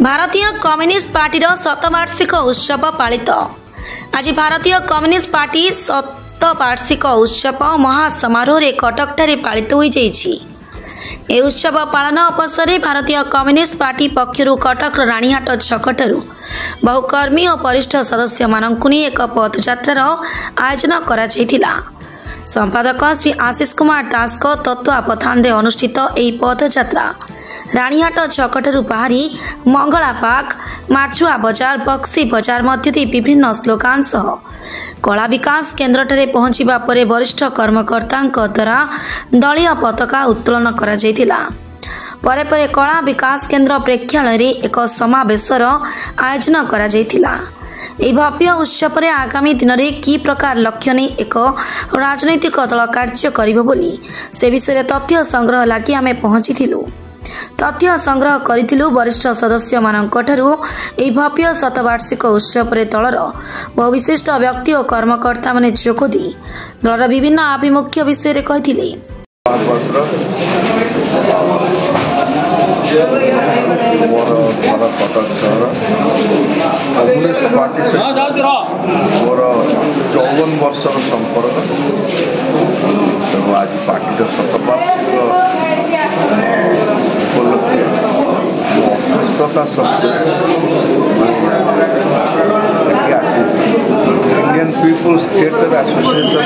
भारतीय communist party शतवार्षिक उत्सव पालित। आज भारतीय कम्युनिस्ट पार्टी शतवार्षिक उत्सव महासमारोह कटक पालित हो जाइछि। ए उत्सव पालन अवसर भारतीय कम्युनिस्ट पार्टी पक्षर कटक राणीहाट छकटू बहु कर्मी और वरिष्ठ सदस्य मानक एक पदयात्रार आयोजन करा जायथिला। संपादक श्री आशीष कुमार दास तत्वावधान में अनुष्ठित यह पदयात्रा राणीहाट छकटू बाहरी मंगला पार्क, माछुआ बजार, बक्सी बजार मध्य विभिन्न स्लोगान सह कला विकास केन्द्र ठारे पहुंचीबा परे वरिष्ठ कर्मकर्ता द्वारा दलीय पताका उत्तोलन करा जायथिला। परे परे कला विकास केन्द्र प्रेक्षालय रे एक समावेशर आयोजन करा जायथिला। यह भव्य उत्सव रे आगामी दिन में कि प्रकार लक्ष्य नहीं एक राजनैतिक दल कार्य करिबो बोली से विषय तथ्य संग्रह लगी आमे पहुंचीथिलु। तथ्य संग्रह करिथिलु वरिष्ठ सदस्य मानकठारु एही भव्य शतवार्षिक उत्सव रे दलर बहु विशिष्ट व्यक्ति और कर्मकर्ता माने जोगदी दलर विभिन्न आभिमुख्य विषय रे कहिथिले। कम्युनिस्ट पार्टी से मोर 54 वर्ष संपर्क आज पार्टी शतवार्षिक उपलक्षे अस्वस्थता सत्वे इंडियन पीपुल्स थिएटर एसोसिएशन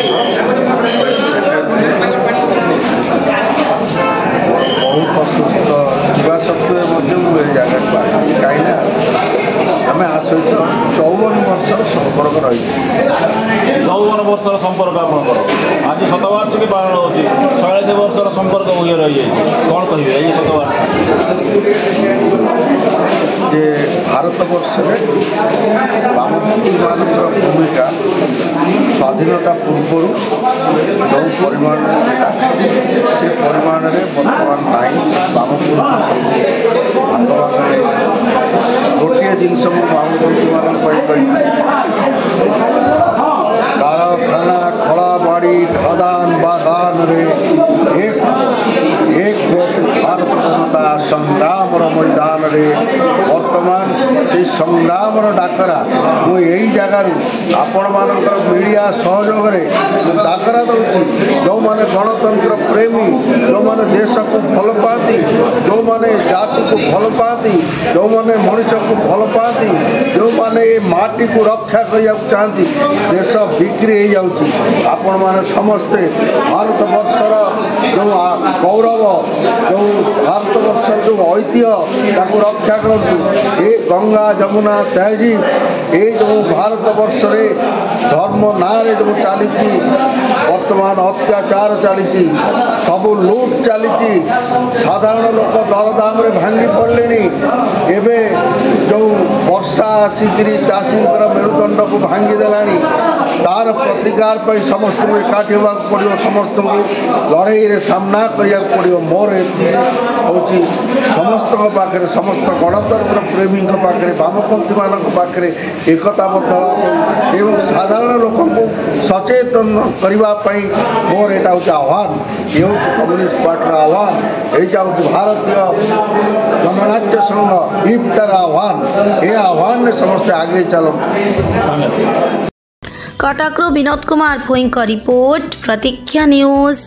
बहुत असुस्थ थोड़ा सत्वे जगह कहीं आम आ सहित 54 वर्ष संपर्क रही 54 वर्ष संपर्क आज शतवार्षिक पालन हो 46 वर्ष संपर्क रही है कौन कहे ये शतवार्षिक जे भारत वर्ष में वामपंथी मान भूमिका स्वाधीनता पूर्व जो परिमाण से परिमाण में बर्तमान नाई वामपंथी भागभाग गोटे जिनस वामपंथी मान कारखाना खड़ा बाड़ी खदान बागान रे एक भारत जनता संग्राम मैदान रे वर्तमान से संग्राम डाकरा मु यही जगार आपण मानकर मीडिया सहयोग डाकरा दूसरी जो माने गणतंत्र प्रेमी जो माने देश को भल पाती जो माने जाति को भल पाती जो माने मनुष्य को भल पाती जो माने माटी को रक्षा करने चाहती देश बिक्री हो जाऊँगी आपण माने समस्ते भारत वर्षर जो गौरव जो भारत वर्षर जो ऐतिह्य रक्षा करूँ ये गंगा जमुना तहजीब ये जो भारत वर्ष धर्म ना जो चली वर्तमान अत्याचार चली सब लुट चली साधारण लोक दरदाम भांगी पड़े एवं जो वर्षा आसिक चाषी मेरुदंड को भांगी देलानी तार प्रतिकार पर समस्त को एकाठी होगा पड़ो समस्त को लड़ाई सामना करा पड़ो मोर हूँ समस्त पाखे समस्त गणतंत्र प्रेमी पाखे वामपंथी मान पाखे एकताबद्ध एवं साधारण लोक को सचेतन करने मोर यहाँ हूँ आह्वान ये हूँ कम्युनिस्ट पार्टी आह्वान यही हूँ भारतीय जननाट्य संघ इफ्तार आह्वान ये आह्वान में समस्ते आगे चलो। कटकरू विनोद कुमार भोई रिपोर्ट प्रतीक्षा न्यूज।